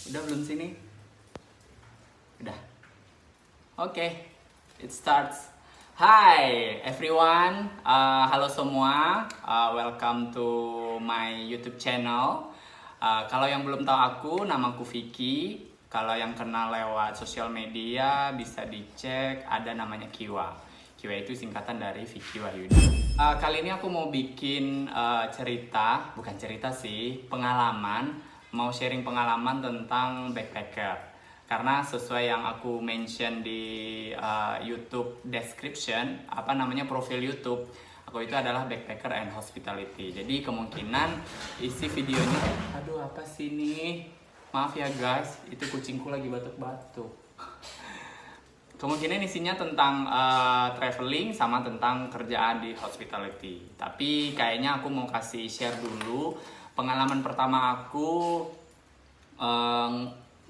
Udah belum sini? Udah. Oke, it starts. Hi everyone, halo semua, welcome to my YouTube channel. Kalau yang belum tahu aku, namaku Vicky. Kalau yang kenal lewat sosial media bisa dicek, ada namanya Kiwa. Kiwa itu singkatan dari Vicky Wahyudi. Kali ini aku mau bikin bukan cerita sih, pengalaman. Mau sharing pengalaman tentang backpacker. Karena sesuai yang aku mention di YouTube description, profil YouTube, aku itu adalah backpacker and hospitality. Jadi kemungkinan isi videonya, aduh apa sih nih? Maaf ya guys, itu kucingku lagi batuk-batuk. Kemungkinan isinya tentang traveling sama tentang kerjaan di hospitality. Tapi kayaknya aku mau kasih share dulu pengalaman pertama aku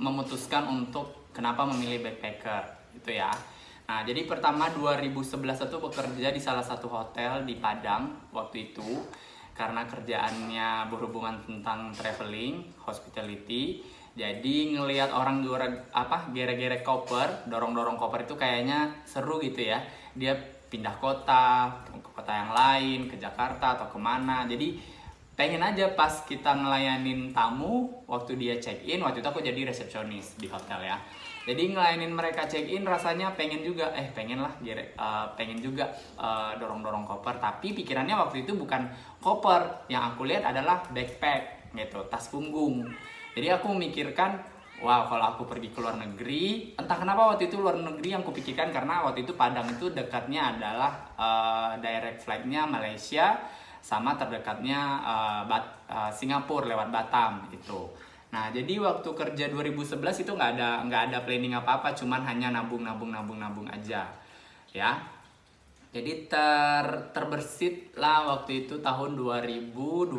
memutuskan untuk kenapa memilih backpacker itu ya. Nah, jadi pertama 2011 itu bekerja di salah satu hotel di Padang waktu itu karena kerjaannya berhubungan tentang traveling, hospitality. Jadi ngelihat orang gere-gere koper, dorong-dorong koper itu kayaknya seru gitu ya. Dia pindah kota, ke kota yang lain, ke Jakarta atau kemana. Jadi pengen aja pas kita ngelayanin tamu waktu dia check in. Waktu itu aku jadi resepsionis di hotel ya. Jadi ngelayanin mereka check in rasanya pengen juga dorong-dorong koper. Tapi pikirannya waktu itu bukan koper, yang aku lihat adalah backpack gitu, tas punggung. Jadi aku memikirkan, wow, kalau aku pergi ke luar negeri, entah kenapa waktu itu luar negeri yang kupikirkan karena waktu itu Padang itu dekatnya adalah direct flightnya Malaysia sama terdekatnya Singapura lewat Batam itu. Nah, jadi waktu kerja 2011 itu nggak ada planning apa-apa, cuman hanya nabung aja, ya. Jadi terbersit lah waktu itu tahun 2012.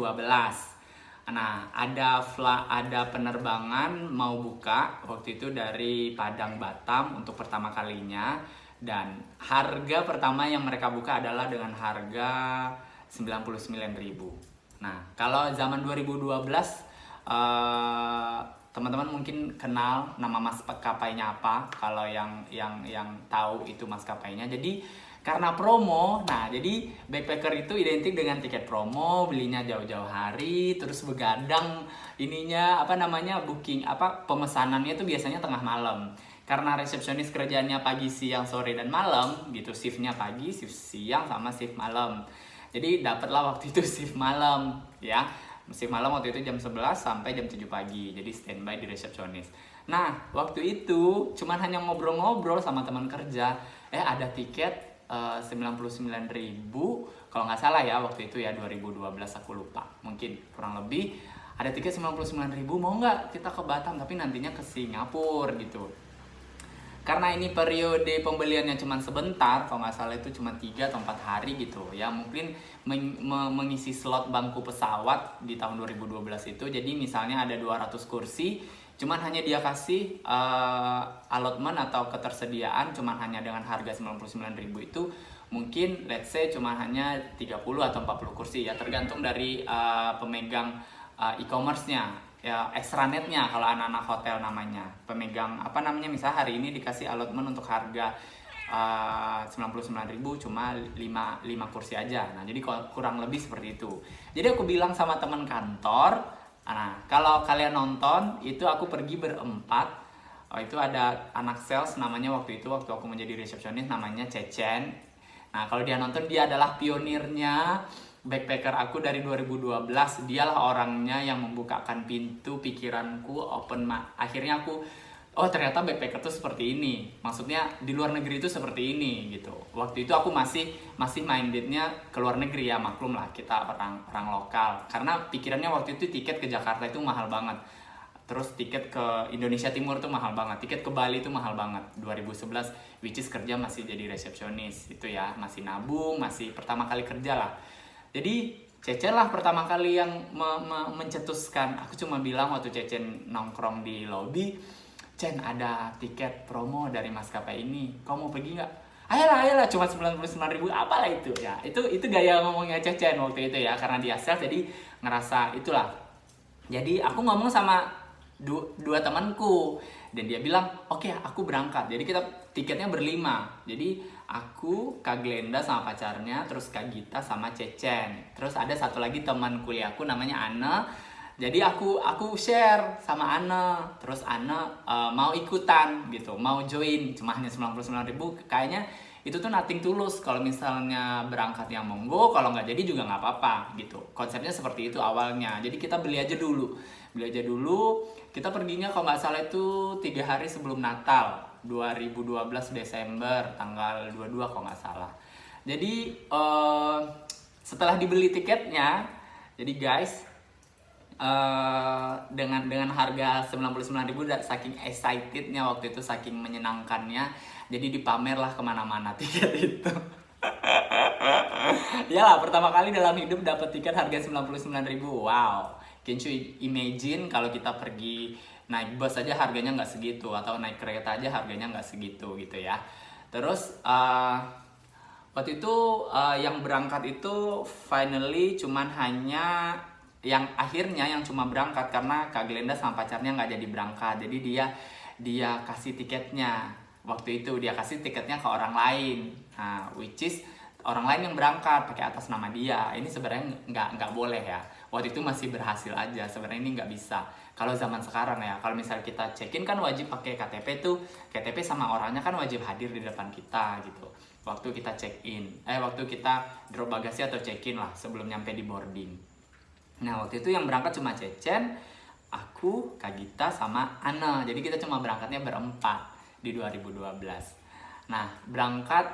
Nah, ada penerbangan mau buka waktu itu dari Padang Batam untuk pertama kalinya, dan harga pertama yang mereka buka adalah dengan harga 99.000. Nah, kalau zaman 2012 teman-teman mungkin kenal nama maskapainya apa, kalau yang tahu itu maskapainya. Jadi karena promo, nah jadi backpacker itu identik dengan tiket promo, belinya jauh-jauh hari, terus begadang pemesanannya itu biasanya tengah malam. Karena resepsionis kerjanya pagi, siang, sore, dan malam gitu, shiftnya pagi, shift siang, sama shift malam. Jadi dapatlah waktu itu shift malam ya. Shift malam waktu itu jam 11 sampai jam 7 pagi. Jadi standby di resepsionis. Nah, waktu itu cuman hanya ngobrol-ngobrol sama teman kerja. Ada tiket 99.000 kalau nggak salah ya waktu itu ya, 2012 aku lupa. Mungkin kurang lebih ada tiket 99.000, mau nggak kita ke Batam tapi nantinya ke Singapura gitu. Karena ini periode pembeliannya cuma sebentar, kalau nggak salah itu cuma 3 atau 4 hari gitu ya, mungkin mengisi slot bangku pesawat di tahun 2012 itu. Jadi misalnya ada 200 kursi, cuman hanya dia kasih allotment atau ketersediaan cuman hanya dengan harga 99.000 itu, mungkin let's say cuma hanya 30 atau 40 kursi ya, tergantung dari pemegang e-commerce-nya ya, extranetnya kalau anak-anak hotel namanya, pemegang misalnya hari ini dikasih allotment untuk harga 99.000 cuma 5 kursi aja. Nah, jadi kurang lebih seperti itu. Jadi aku bilang sama teman kantor, nah kalau kalian nonton itu aku pergi berempat. Itu ada anak sales namanya waktu aku menjadi resepsionis, namanya Cecen. Nah, kalau dia nonton, dia adalah pionirnya backpacker aku dari 2012. Dialah orangnya yang membukakan pintu pikiranku, akhirnya aku, oh ternyata backpacker tuh seperti ini. Maksudnya di luar negeri itu seperti ini gitu. Waktu itu aku masih mindednya ke luar negeri ya, maklum lah kita orang lokal. Karena pikirannya waktu itu tiket ke Jakarta itu mahal banget. Terus tiket ke Indonesia Timur tuh mahal banget, tiket ke Bali tuh mahal banget 2011, which is kerja masih jadi resepsionis itu ya, masih nabung, masih pertama kali kerja lah. Jadi Cece lah pertama kali yang mencetuskan. Aku cuma bilang waktu Cece nongkrong di lobby, Cen ada tiket promo dari maskapai ini, kau mau pergi nggak? Ayolah, cuma 99.000, apalah itu ya. Itu gaya ngomongnya Cece waktu itu ya, karena dia sales jadi ngerasa itulah. Jadi aku ngomong sama dua temanku, dan dia bilang oke, aku berangkat. Jadi kita tiketnya berlima, jadi aku, Kak Glenda sama pacarnya, terus Kak Gita sama Cecen, terus ada satu lagi teman kuliahku namanya Ana. Jadi aku share sama Ana, terus Ana mau ikutan gitu, mau join, cuma hanya 99.000. Kayaknya itu tuh nothing tulus, kalau misalnya berangkat yang monggo, kalau nggak jadi juga nggak apa-apa gitu. Konsepnya seperti itu awalnya. Jadi kita beli aja dulu. Kita perginya kalau nggak salah itu 3 hari sebelum Natal 2012 Desember tanggal 22 kalau nggak salah. Jadi setelah dibeli tiketnya, jadi guys, dengan harga 99.000, saking excitednya waktu itu, saking menyenangkannya, jadi dipamer lah kemana-mana tiket itu. Ya lah, pertama kali dalam hidup dapat tiket harga 99.000. Wow, can you imagine kalau kita pergi naik bus aja harganya nggak segitu, atau naik kereta aja harganya nggak segitu gitu ya. Terus waktu itu yang berangkat itu finally cuman hanya yang akhirnya yang cuma berangkat karena Kak Glenda sama pacarnya nggak jadi berangkat. Jadi dia kasih tiketnya. Waktu itu dia kasih tiketnya ke orang lain, nah, which is orang lain yang berangkat pakai atas nama dia. Ini sebenarnya nggak boleh ya. Waktu itu masih berhasil aja. Sebenarnya ini nggak bisa. Kalau zaman sekarang ya, kalau misal kita check-in kan wajib pakai KTP tuh. KTP sama orangnya kan wajib hadir di depan kita gitu. Waktu kita check-in, waktu kita drop bagasi atau check-in lah sebelum nyampe di boarding. Nah waktu itu yang berangkat cuma Cecen, aku, Kak Gita, sama Ana. Jadi kita cuma berangkatnya berempat di 2012. Nah berangkat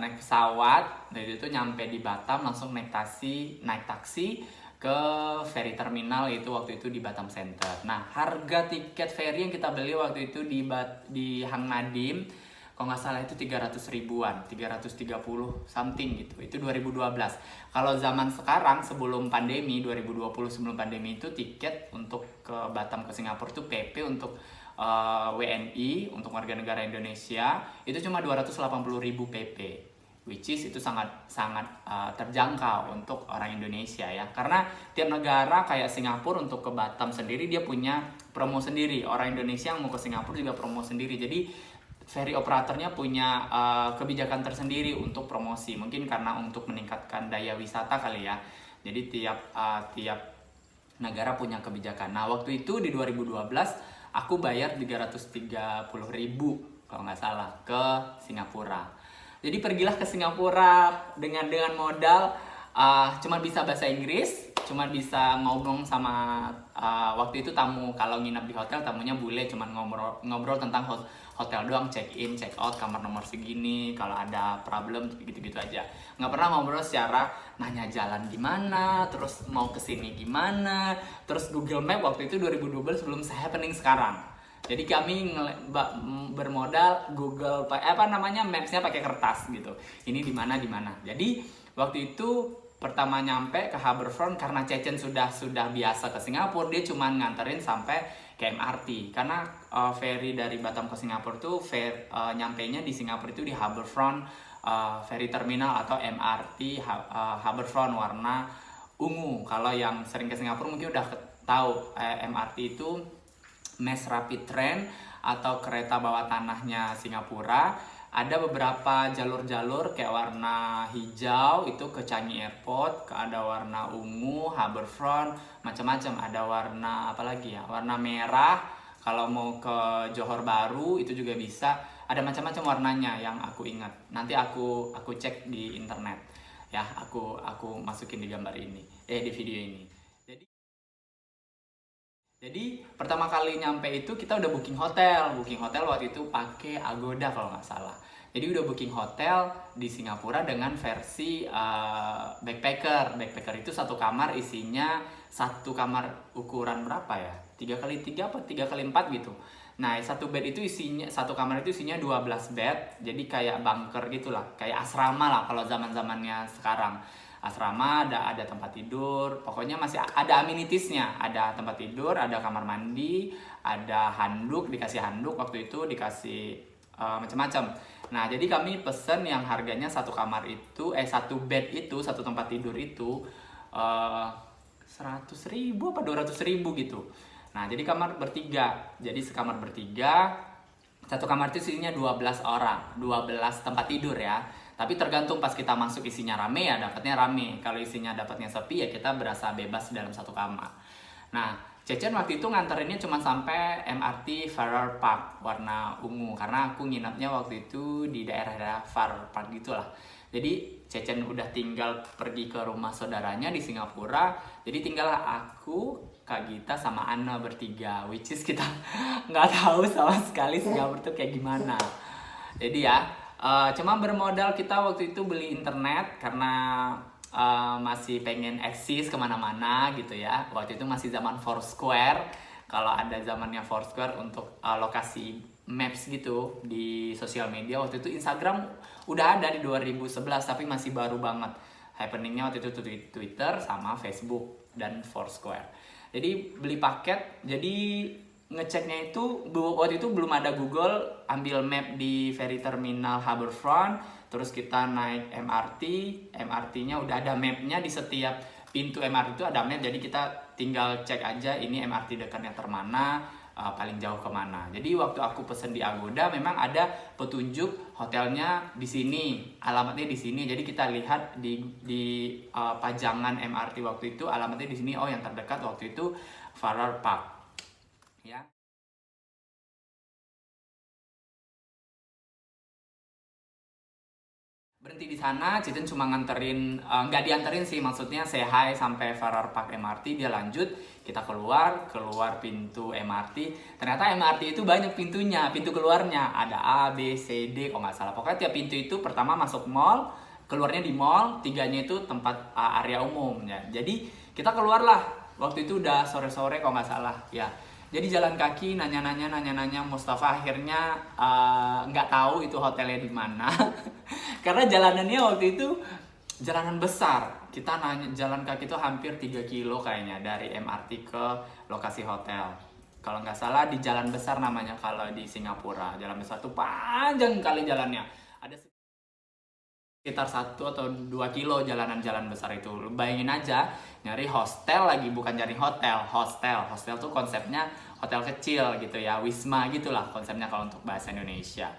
naik pesawat, dari itu nyampe di Batam langsung naik taksi ke ferry terminal, itu waktu itu di Batam Center. Nah harga tiket ferry yang kita beli waktu itu di Hang Nadim, kalau nggak salah itu 300 ribuan, 330 something gitu. Itu 2012. Kalau zaman sekarang sebelum pandemi, 2020 sebelum pandemi, itu tiket untuk ke Batam ke Singapura itu PP untuk WNI, untuk warga negara Indonesia, itu cuma 280.000 PP. Which is itu sangat terjangkau untuk orang Indonesia ya. Karena tiap negara kayak Singapura untuk ke Batam sendiri dia punya promo sendiri. Orang Indonesia yang mau ke Singapura juga promo sendiri. Jadi ferry operatornya punya kebijakan tersendiri untuk promosi. Mungkin karena untuk meningkatkan daya wisata kali ya. Jadi tiap negara punya kebijakan. Nah waktu itu di 2012 aku bayar 330.000 kalau nggak salah ke Singapura. Jadi pergilah ke Singapura dengan modal cuma bisa bahasa Inggris, cuma bisa ngobrol sama waktu itu tamu. Kalau nginap di hotel tamunya bule, cuma ngobrol tentang hotel doang, check in, check out, kamar nomor segini, kalau ada problem gitu-gitu aja. Nggak pernah ngobrol secara nanya jalan gimana, terus mau kesini gimana, terus Google Map waktu itu 2012 belum se-happening sekarang. Jadi kami bermodal Google Maps-nya pakai kertas gitu. Ini di mana. Jadi waktu itu pertama nyampe ke Harbourfront, karena Cecen sudah biasa ke Singapura, dia cuma nganterin sampai ke MRT. Karena ferry dari Batam ke Singapura tuh nyampainya di Singapura itu di Harbourfront ferry terminal atau MRT Harbourfront warna ungu. Kalau yang sering ke Singapura mungkin udah tahu MRT itu Mass Rapid Train atau kereta bawah tanahnya Singapura. Ada beberapa jalur-jalur kayak warna hijau itu ke Changi Airport, ada warna ungu Harbourfront, macam-macam. Ada warna apa lagi ya? Warna merah kalau mau ke Johor Bahru itu juga bisa. Ada macam-macam warnanya yang aku ingat. Nanti aku cek di internet. Ya, aku masukin di gambar ini, di video ini. Jadi pertama kali nyampe itu kita udah booking hotel waktu itu pakai Agoda kalau nggak salah. Jadi udah booking hotel di Singapura dengan versi backpacker itu satu kamar kamar ukuran berapa ya? 3x3 apa 3x4 gitu. Nah satu kamar itu isinya 12 bed, jadi kayak bunker gitulah, kayak asrama lah kalau zaman-zamannya sekarang. Asrama ada tempat tidur, pokoknya masih ada amenitiesnya, ada tempat tidur, ada kamar mandi, ada dikasih handuk waktu itu, dikasih macam-macam. Nah jadi kami pesen yang harganya satu bed itu, satu tempat tidur itu 100.000 apa 200.000 gitu. Nah, jadi kamar bertiga. Jadi sekamar bertiga, satu kamar itu isinya 12 orang, 12 tempat tidur ya. Tapi tergantung pas kita masuk isinya rame ya dapatnya rame. Kalau isinya dapatnya sepi ya kita berasa bebas dalam satu kamar. Nah, Cecen waktu itu nganterinnya cuma sampai MRT Farrer Park warna ungu. Karena aku nginapnya waktu itu di daerah Farrer Park gitulah. Jadi Cecen udah tinggal pergi ke rumah saudaranya di Singapura. Jadi tinggallah aku, Kak Gita sama Anna bertiga. Which is kita nggak tahu sama sekali Singapura tuh kayak gimana. Jadi ya, cuma bermodal kita waktu itu beli internet karena masih pengen eksis kemana-mana gitu ya. Waktu itu masih zaman Foursquare. Kalau ada zamannya Foursquare untuk lokasi maps gitu di sosial media, waktu itu Instagram udah ada di 2011 tapi masih baru banget. Happeningnya waktu itu Twitter sama Facebook dan Foursquare. Jadi beli paket, jadi ngeceknya itu waktu itu belum ada Google, ambil map di ferry terminal Harbourfront, terus kita naik MRT-nya udah ada mapnya di setiap pintu MRT itu ada map, jadi kita tinggal cek aja ini MRT dekatnya termana, paling jauh kemana. Jadi waktu aku pesen di Agoda memang ada petunjuk hotelnya di sini, alamatnya di sini. Jadi kita lihat di pajangan MRT waktu itu alamatnya di sini. Oh, yang terdekat waktu itu Farrer Park. Ya. Berhenti di sana, Citen cuma nganterin, nggak dianterin sih, maksudnya say hi sampai Farrer Park MRT, dia lanjut, kita keluar pintu MRT, ternyata MRT itu banyak pintunya, pintu keluarnya, ada A, B, C, D, kalau nggak salah, pokoknya tiap pintu itu pertama masuk mall, keluarnya di mall, tiganya itu tempat area umum, ya. Jadi kita keluarlah, waktu itu udah sore-sore kalau nggak salah, ya. Jadi jalan kaki nanya-nanya Mustafa akhirnya nggak tahu itu hotelnya di mana karena jalanannya waktu itu jalanan besar. Kita nanya jalan kaki itu hampir 3 kilo kayaknya dari MRT ke lokasi hotel. Kalau nggak salah di jalan besar namanya kalau di Singapura. Jalan besar tuh panjang kali jalannya. Ada sekitar 1 atau 2 kilo jalan besar itu. Bayangin aja nyari hostel lagi, bukan nyari hostel tuh konsepnya hotel kecil gitu ya, wisma gitulah konsepnya kalau untuk bahasa Indonesia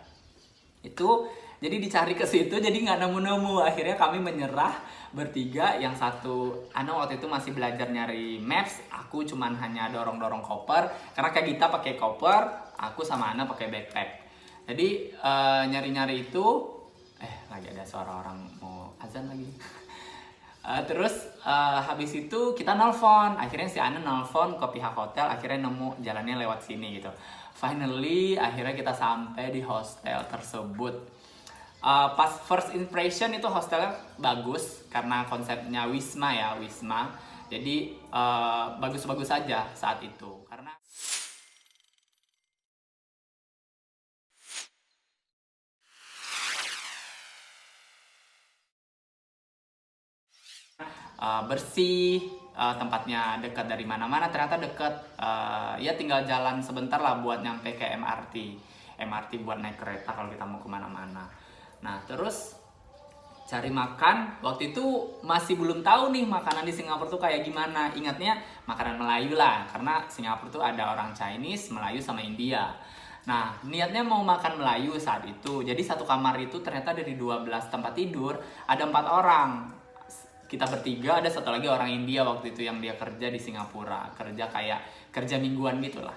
itu. Jadi dicari ke situ, jadi nggak nemu-nemu, akhirnya kami menyerah bertiga. Yang satu Ana waktu itu masih belajar nyari maps, aku cuman hanya dorong koper karena kayak kita pakai koper, aku sama Ana pakai backpack. Jadi nyari itu lagi ada suara orang mau azan lagi. Terus habis itu kita nelfon, akhirnya si Ana nelfon ke pihak hotel, akhirnya nemu jalannya lewat sini gitu. Finally akhirnya kita sampai di hostel tersebut. Pas first impression itu hostelnya bagus karena konsepnya wisma. Jadi bagus-bagus aja saat itu karena bersih, tempatnya dekat dari mana-mana, ternyata dekat, ya tinggal jalan sebentar lah buat nyampe ke MRT buat naik kereta kalau kita mau kemana-mana. Nah terus cari makan, waktu itu masih belum tahu nih makanan di Singapura tuh kayak gimana. Ingatnya makanan Melayu lah, karena Singapura tuh ada orang Chinese, Melayu sama India. Nah niatnya mau makan Melayu saat itu, jadi satu kamar itu ternyata dari 12 tempat tidur ada 4 orang. Kita bertiga, ada satu lagi orang India waktu itu yang dia kerja di Singapura, kerja mingguan gitulah.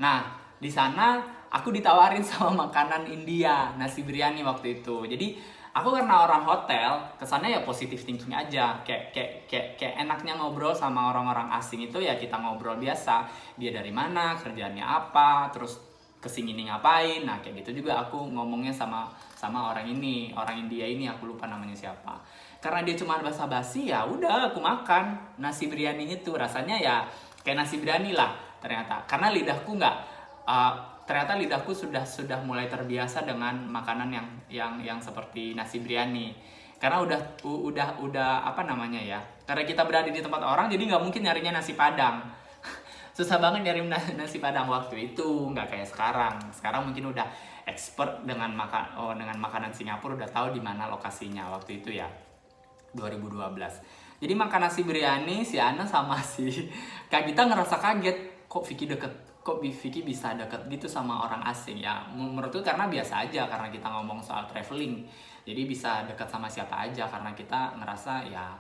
Nah di sana aku ditawarin sama makanan India, nasi biryani waktu itu. Jadi aku karena orang hotel, kesannya ya positive thinking aja, kayak enaknya ngobrol sama orang-orang asing itu ya kita ngobrol biasa, dia dari mana, kerjaannya apa, terus kesini ngapain. Nah kayak gitu juga aku ngomongnya sama orang India ini, aku lupa namanya siapa. Karena dia cuma basa-basi, ya udah aku makan nasi biryani itu, rasanya ya kayak nasi biryani lah ternyata. Karena lidahku ternyata lidahku sudah mulai terbiasa dengan makanan yang seperti nasi biryani. Karena udah apa namanya ya? Karena kita berada di tempat orang, jadi nggak mungkin nyarinya nasi Padang. Susah banget nyari nasi Padang waktu itu, nggak kayak sekarang. Sekarang mungkin udah expert dengan makanan Singapura, udah tahu di mana lokasinya waktu itu ya. 2012. Jadi makan nasi biryani, si Ana sama si Kak Gita ngerasa kaget. kok Vicky bisa deket gitu sama orang asing ya. Menurutku karena biasa aja, karena kita ngomong soal traveling, jadi bisa deket sama siapa aja karena kita ngerasa ya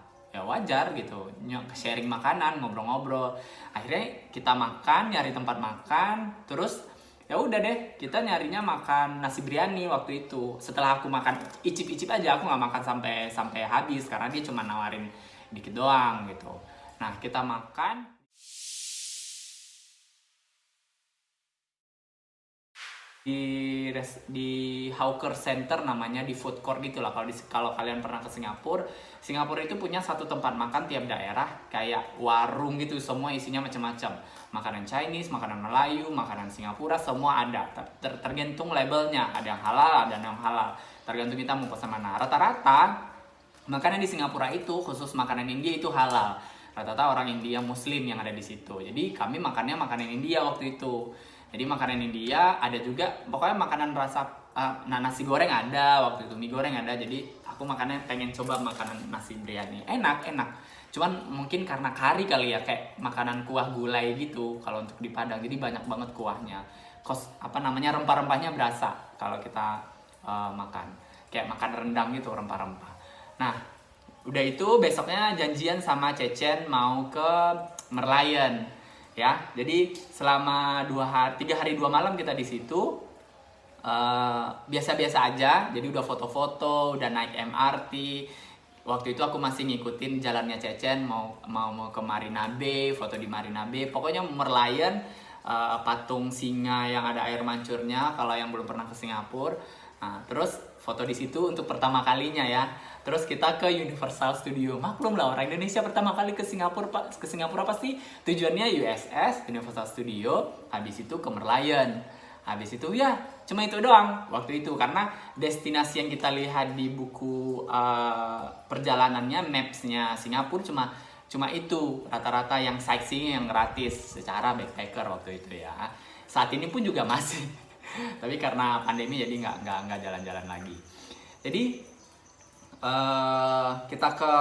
wajar gitu, sharing makanan, ngobrol-ngobrol. Akhirnya kita makan, nyari tempat makan, terus ya udah deh, kita nyarinya makan nasi biryani waktu itu. Setelah aku makan icip-icip aja, aku nggak makan sampai habis karena dia cuma nawarin dikit doang gitu. Nah, kita makan di hawker center, namanya, di food court gitu lah. Kalau kalian pernah ke Singapura itu punya satu tempat makan tiap daerah, kayak warung gitu, semua isinya macam-macam. Makanan Chinese, makanan Melayu, makanan Singapura, semua ada. Tergantung labelnya, ada yang halal, ada yang halal. Tergantung kita mau pesan mana. Rata-rata makanan di Singapura itu, khusus makanan India itu halal. Rata-rata orang India Muslim yang ada di situ. Jadi kami makannya makanan India waktu itu. Jadi makanan India ada juga, pokoknya makanan rasa nasi goreng ada waktu itu, mie goreng ada. Jadi aku makannya pengen coba makanan nasi biryani. Enak. Cuman mungkin karena kari kali ya, kayak makanan kuah gulai gitu kalau untuk di Padang. Jadi banyak banget kuahnya. Rempah-rempahnya berasa kalau kita makan. Kayak makan rendang gitu, rempah-rempah. Nah, udah itu besoknya janjian sama Cecen mau ke Merlion. Ya, jadi selama 3 hari 2 malam kita di situ, biasa-biasa aja. Jadi udah foto-foto, udah naik MRT. Waktu itu aku masih ngikutin jalannya Cecen, mau ke Marina Bay, foto di Marina Bay. Pokoknya Merlion, patung singa yang ada air mancurnya kalau yang belum pernah ke Singapura. Nah, terus foto di situ untuk pertama kalinya ya. Terus kita ke Universal Studio. Maklum lah, orang Indonesia pertama kali ke Singapura pasti tujuannya USS, Universal Studio, habis itu ke Merlion. Habis itu ya cuma itu doang waktu itu, karena destinasi yang kita lihat di buku perjalanannya, mapsnya Singapura cuma itu rata-rata yang sightseeing yang gratis secara backpacker waktu itu ya. Saat ini pun juga masih tapi karena pandemi jadi nggak jalan-jalan lagi. Jadi kita ke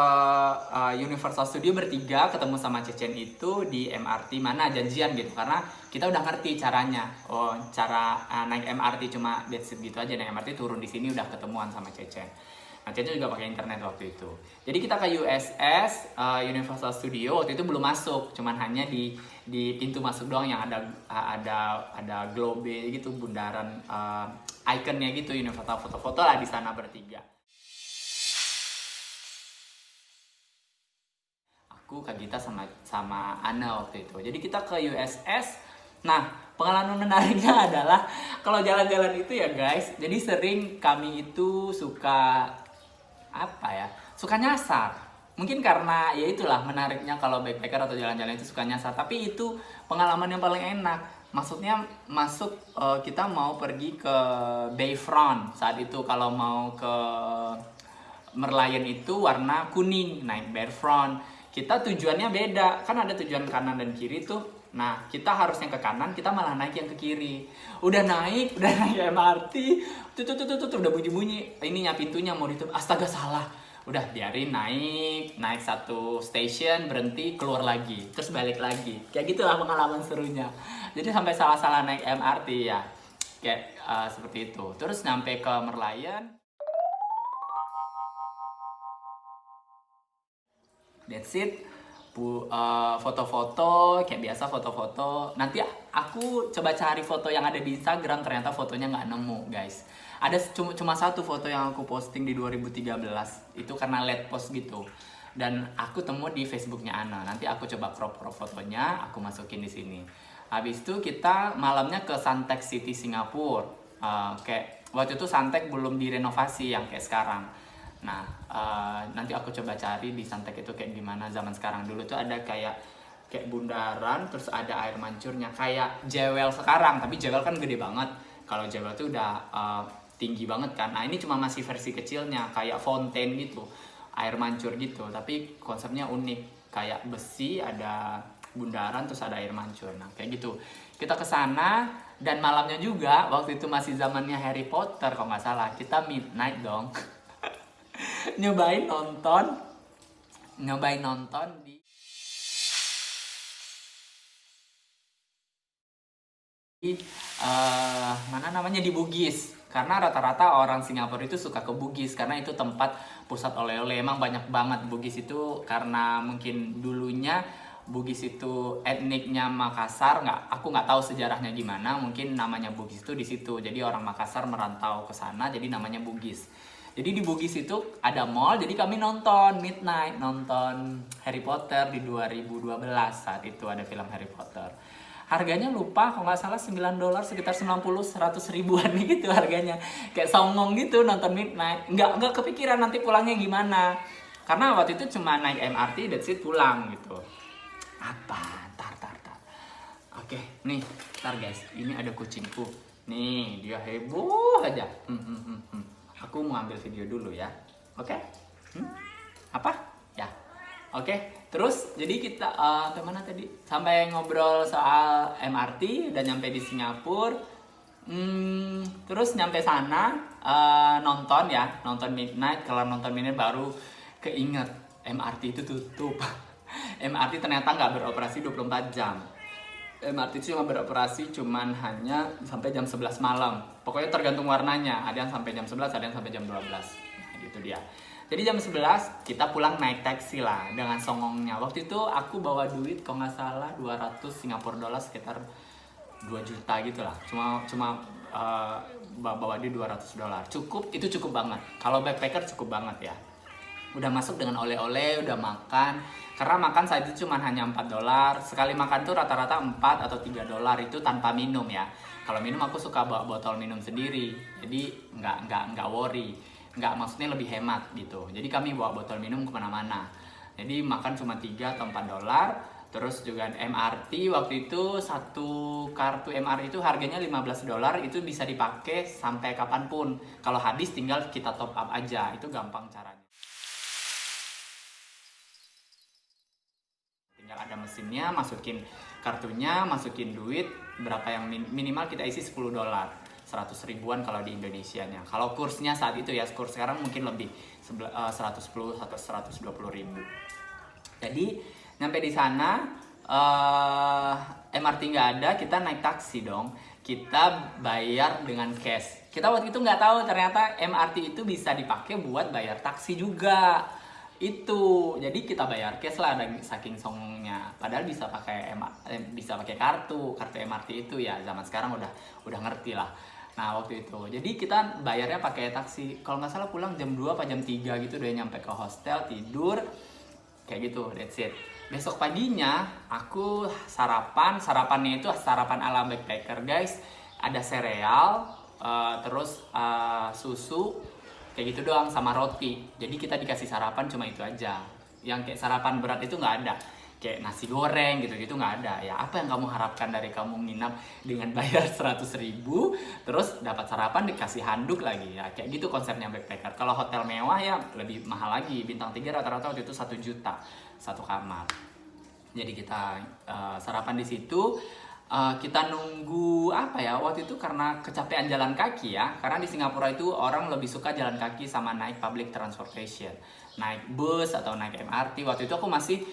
Universal Studio bertiga, ketemu sama Cecen itu di MRT mana janjian gitu, karena kita udah ngerti caranya. Cara naik MRT cuma that's it gitu aja, naik MRT turun di sini udah ketemuan sama Cecen. Nah, Cecen juga pakai internet waktu itu. Jadi kita ke USS, Universal Studio waktu itu belum masuk, cuman hanya di pintu masuk doang yang ada globe gitu, bundaran ikonnya gitu, Universal, foto-foto lah di sana bertiga. Aku, Kak Gita sama Ana waktu itu. Jadi kita ke USS. Nah, pengalaman menariknya adalah kalau jalan-jalan itu ya guys, jadi sering kami itu suka suka nyasar. Mungkin karena ya itulah menariknya kalau backpacker atau jalan-jalan itu suka nyasar. Tapi itu pengalaman yang paling enak. Maksudnya kita mau pergi ke Bayfront saat itu. Kalau mau ke Merlion itu warna kuning, naik Bayfront. Kita tujuannya beda, kan ada tujuan kanan dan kiri tuh. Nah, kita harus yang ke kanan, kita malah naik yang ke kiri. Udah naik MRT, tuh udah bunyi-bunyi. Ininya pintunya mau ditutup, astaga salah. Udah biarin naik satu station, berhenti, keluar lagi, terus balik lagi. Kayak gitulah pengalaman serunya. Jadi sampai salah-salah naik MRT ya. Kayak seperti itu. Terus nyampe ke Merlion. That's it. Foto-foto kayak biasa, foto-foto. Nanti aku coba cari foto yang ada di Instagram, ternyata fotonya nggak nemu guys. Ada cuma satu foto yang aku posting di 2013, itu karena late post gitu. Dan aku temu di Facebooknya Ana. Nanti aku coba crop fotonya, aku masukin di sini. Habis itu kita malamnya ke Suntec City Singapura. Kayak waktu itu Suntec belum direnovasi yang kayak sekarang. Nah, nanti aku coba cari di Suntec itu kayak gimana zaman sekarang. Dulu tuh ada kayak bundaran, terus ada air mancurnya kayak Jewel sekarang, tapi Jewel kan gede banget. Kalau Jewel tuh udah tinggi banget kan. Nah, ini cuma masih versi kecilnya, kayak fountain gitu, air mancur gitu, tapi konsepnya unik, kayak besi, ada bundaran, terus ada air mancur. Nah, kayak gitu. Kita ke sana, dan malamnya juga waktu itu masih zamannya Harry Potter kalau nggak salah, kita midnight dong. nyobain nonton di Mana namanya, di Bugis, karena rata-rata orang Singapura itu suka ke Bugis karena itu tempat pusat oleh-oleh. Emang banyak banget Bugis itu, karena mungkin dulunya Bugis itu etniknya Makassar, aku nggak tahu sejarahnya gimana, mungkin namanya Bugis itu di situ. Jadi orang Makassar merantau ke sana, jadi namanya Bugis. Jadi di Bugis itu ada mall, jadi kami nonton midnight, nonton Harry Potter di 2012, saat itu ada film Harry Potter. Harganya lupa, kalau nggak salah $9, sekitar 90-100 ribuan gitu harganya. Kayak songong gitu nonton midnight. Nggak kepikiran nanti pulangnya gimana. Karena waktu itu cuma naik MRT, that's it, pulang gitu. Apa? Tar. Oke, nih, ntar guys, ini ada kucingku. Nih, dia heboh aja. Aku mau ambil video dulu ya. Oke? Apa? Ya. Oke, terus jadi kita kemana tadi? Sampai ngobrol soal MRT, dan nyampe di Singapura. Terus nyampe sana nonton midnight. Kalau nonton midnight baru keinget MRT itu tutup. MRT ternyata nggak beroperasi 24 jam. MRT cuma beroperasi hanya sampai jam 11 malam. Pokoknya tergantung warnanya. Ada yang sampai jam 11, ada yang sampai jam 12. Nah, gitu dia. Jadi jam 11 kita pulang naik taksi lah dengan songongnya. Waktu itu aku bawa duit kalau nggak salah 200 Singapura dolar, sekitar 2 juta gitu lah. Cuma bawa duit 200 dolar. Itu cukup banget. Kalau backpacker cukup banget ya. Udah masuk dengan oleh-oleh, udah makan. Karena makan saat itu cuma hanya 4 dolar. Sekali makan tuh rata-rata 4 atau 3 dolar, itu tanpa minum ya. Kalau minum aku suka bawa botol minum sendiri. Jadi nggak worry. Maksudnya lebih hemat gitu. Jadi kami bawa botol minum kemana-mana. Jadi makan cuma 3 atau 4 dolar. Terus juga MRT waktu itu, satu kartu MRT itu harganya 15 dolar. Itu bisa dipakai sampai kapanpun. Kalau habis tinggal kita top up aja. Itu gampang caranya. Tinggal ada mesinnya, masukin kartunya, masukin duit. Berapa yang minimal kita isi 10 dolar. 100 ribuan kalau di Indonesianya. Kalau kursnya saat itu ya, kurs sekarang mungkin lebih 110 atau 120 ribu. Jadi nyampe di sana MRT nggak ada, kita naik taksi dong. Kita bayar dengan cash. Kita waktu itu nggak tahu ternyata MRT itu bisa dipakai buat bayar taksi juga. Itu jadi kita bayar cash lah, dan saking songongnya. Padahal bisa pakai kartu MRT itu ya, zaman sekarang udah ngerti lah. Nah waktu itu, jadi kita bayarnya pakai taksi. Kalau nggak salah pulang jam 2 apa jam 3 gitu, udah nyampe ke hostel, tidur. Kayak gitu, that's it. Besok paginya aku sarapannya itu sarapan ala backpacker guys. Ada sereal, terus susu, kayak gitu doang, sama roti. Jadi kita dikasih sarapan cuma itu aja. Yang kayak sarapan berat itu nggak ada. Kayak nasi goreng gitu-gitu nggak ada. Ya apa yang kamu harapkan dari kamu nginap dengan bayar 100 ribu, terus dapat sarapan dikasih handuk lagi ya. Kayak gitu konsepnya backpacker. Kalau hotel mewah ya lebih mahal lagi. Bintang 3 rata-rata waktu itu 1 juta satu kamar. Jadi kita sarapan di situ. Kita nunggu apa ya, waktu itu karena kecapean jalan kaki ya, karena di Singapura itu orang lebih suka jalan kaki sama naik public transportation, naik bus atau naik MRT. Waktu itu aku masih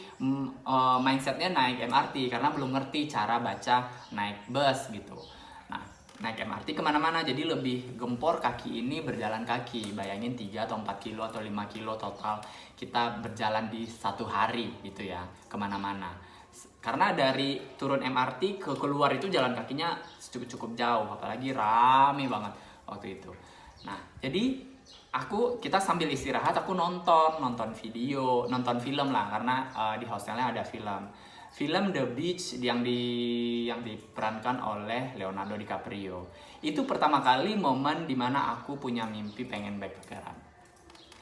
mindsetnya naik MRT karena belum ngerti cara baca naik bus gitu. Nah naik MRT kemana-mana, jadi lebih gempor kaki ini berjalan kaki. Bayangin 3 atau 4 kilo atau 5 kilo total kita berjalan di satu hari gitu ya, kemana-mana. Karena dari turun MRT ke keluar itu jalan kakinya cukup jauh, apalagi rame banget waktu itu. Nah, jadi kita sambil istirahat aku nonton film lah, karena di hostelnya ada film The Beach yang diperankan oleh Leonardo DiCaprio. Itu pertama kali momen dimana aku punya mimpi pengen backpackeran.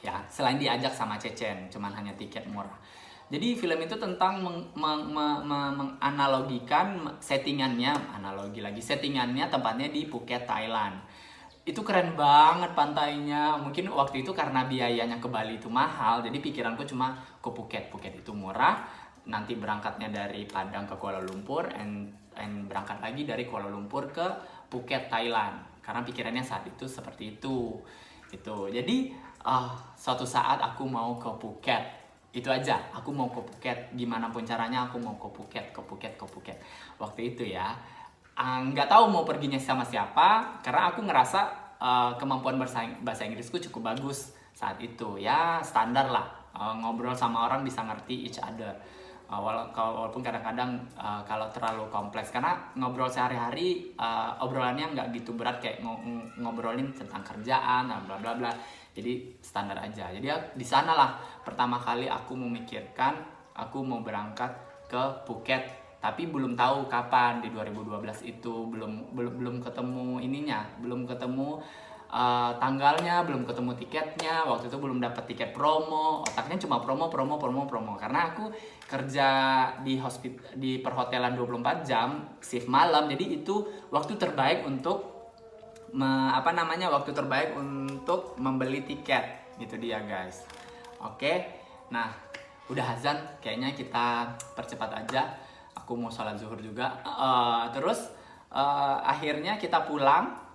Ya, selain diajak sama Cecen, cuman hanya tiket murah. Jadi film itu tentang menganalogikan settingannya tempatnya di Phuket, Thailand. Itu keren banget pantainya. Mungkin waktu itu karena biayanya ke Bali itu mahal, jadi pikiranku cuma ke Phuket. Phuket itu murah, nanti berangkatnya dari Padang ke Kuala Lumpur, and berangkat lagi dari Kuala Lumpur ke Phuket, Thailand. Karena pikirannya saat itu seperti itu. Gitu. Jadi suatu saat aku mau ke Phuket. Itu aja, aku mau ke Phuket. Gimana pun caranya aku mau ke Phuket. Waktu itu ya. nggak tahu mau perginya sama siapa, karena aku ngerasa kemampuan bahasa Inggrisku cukup bagus saat itu. Ya standar lah, ngobrol sama orang bisa ngerti each other. Walaupun kadang-kadang kalau terlalu kompleks, karena ngobrol sehari-hari obrolannya nggak gitu berat kayak ngobrolin tentang kerjaan dan bla bla bla. Jadi standar aja. Jadi di sana lah pertama kali aku memikirkan aku mau berangkat ke Phuket, tapi belum tahu kapan. Di 2012 itu belum ketemu ininya, belum ketemu tanggalnya, belum ketemu tiketnya. Waktu itu belum dapat tiket promo, otaknya cuma promo. Karena aku kerja di perhotelan 24 jam shift malam, jadi itu waktu terbaik untuk waktu terbaik untuk membeli tiket. Gitu dia guys. Oke, nah udah azan, kayaknya kita percepat aja. Aku mau sholat zuhur juga. Akhirnya kita pulang.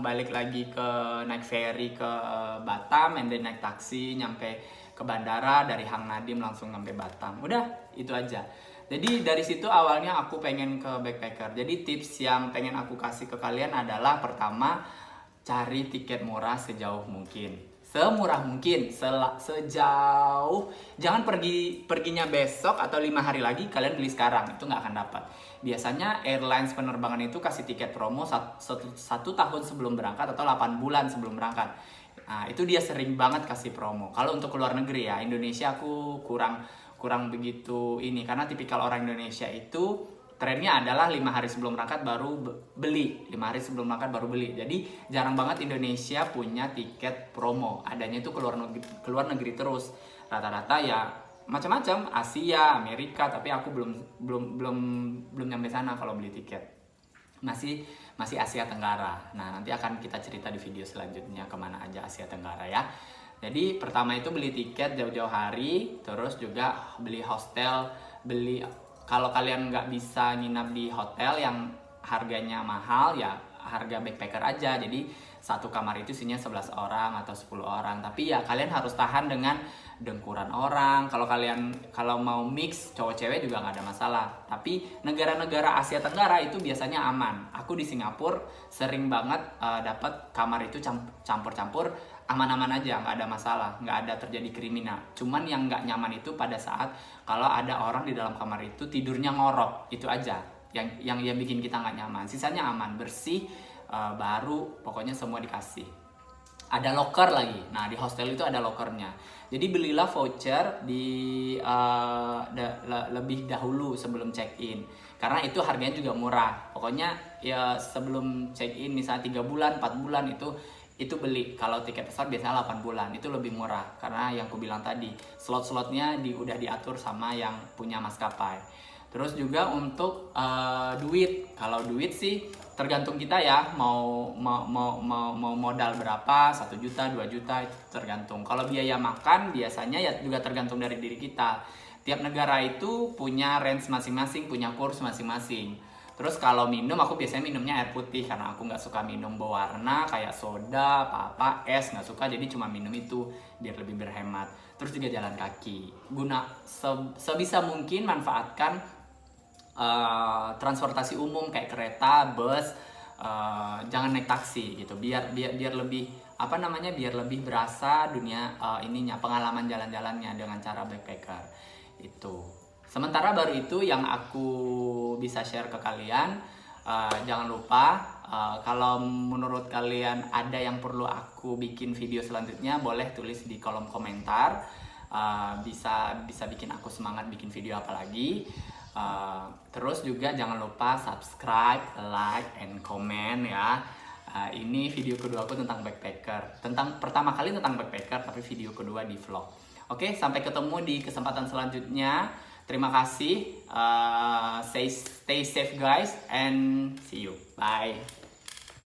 Balik lagi ke naik ferry ke Batam, and then naik taksi nyampe ke bandara. Dari Hang Nadim langsung nyampe Batam. Udah, itu aja. Jadi dari situ awalnya aku pengen ke backpacker. Jadi tips yang pengen aku kasih ke kalian adalah, pertama, cari tiket murah sejauh mungkin. Semurah mungkin, sejauh, jangan perginya besok atau 5 hari lagi kalian beli sekarang, itu nggak akan dapat. Biasanya airlines penerbangan itu kasih tiket promo 1 tahun sebelum berangkat atau 8 bulan sebelum berangkat. Nah, itu dia sering banget kasih promo. Kalau untuk ke luar negeri ya, Indonesia aku kurang begitu ini, karena tipikal orang Indonesia itu trennya adalah 5 hari sebelum berangkat baru beli. Jadi jarang banget Indonesia punya tiket promo. Adanya itu ke luar negeri terus. Rata-rata ya macam-macam, Asia, Amerika, tapi aku belum nyampe sana kalau beli tiket. Masih Asia Tenggara. Nah, nanti akan kita cerita di video selanjutnya kemana aja Asia Tenggara ya. Jadi pertama itu beli tiket jauh-jauh hari, terus juga beli hostel, kalau kalian nggak bisa nginap di hotel yang harganya mahal, ya harga backpacker aja. Jadi satu kamar itu isinya 11 orang atau 10 orang. Tapi ya kalian harus tahan dengan dengkuran orang. Kalau mau mix cowok cewek juga nggak ada masalah. Tapi negara-negara Asia Tenggara itu biasanya aman. Aku di Singapura sering banget dapat kamar itu campur-campur, aman-aman aja, nggak ada masalah, nggak ada terjadi kriminal. Cuman yang nggak nyaman itu pada saat kalau ada orang di dalam kamar itu tidurnya ngorok, itu aja yang bikin kita nggak nyaman. Sisanya aman, bersih, baru, pokoknya semua dikasih. Ada locker lagi. Nah, di hostel itu ada lockernya. Jadi belilah voucher lebih dahulu sebelum check-in, karena itu harganya juga murah. Pokoknya ya sebelum check-in, misalnya 3 bulan, 4 bulan itu beli. Kalau tiket pesawat biasanya 8 bulan, itu lebih murah. Karena yang aku bilang tadi, slot-slotnya udah diatur sama yang punya maskapai. Terus juga untuk duit. Kalau duit sih tergantung kita ya, mau modal berapa, 1 juta, 2 juta, itu tergantung. Kalau biaya makan biasanya ya juga tergantung dari diri kita. Tiap negara itu punya range masing-masing, punya kurs masing-masing. Terus kalau minum, aku biasanya minumnya air putih, karena aku nggak suka minum berwarna kayak soda, es, nggak suka. Jadi cuma minum itu biar lebih berhemat. Terus juga jalan kaki. Sebisa mungkin manfaatkan transportasi umum kayak kereta, bus. Jangan naik taksi gitu. Biar lebih biar lebih berasa dunia pengalaman jalan-jalannya dengan cara backpacker itu. Sementara baru itu yang aku bisa share ke kalian. Jangan lupa, kalau menurut kalian ada yang perlu aku bikin video selanjutnya, boleh tulis di kolom komentar. Bisa bikin aku semangat bikin video apa lagi. Terus juga jangan lupa subscribe, like, and comment ya. Ini video kedua aku tentang backpacker. Pertama kali tentang backpacker, tapi video kedua di vlog. Oke, sampai ketemu di kesempatan selanjutnya. Terima kasih. Stay safe guys, and see you. Bye.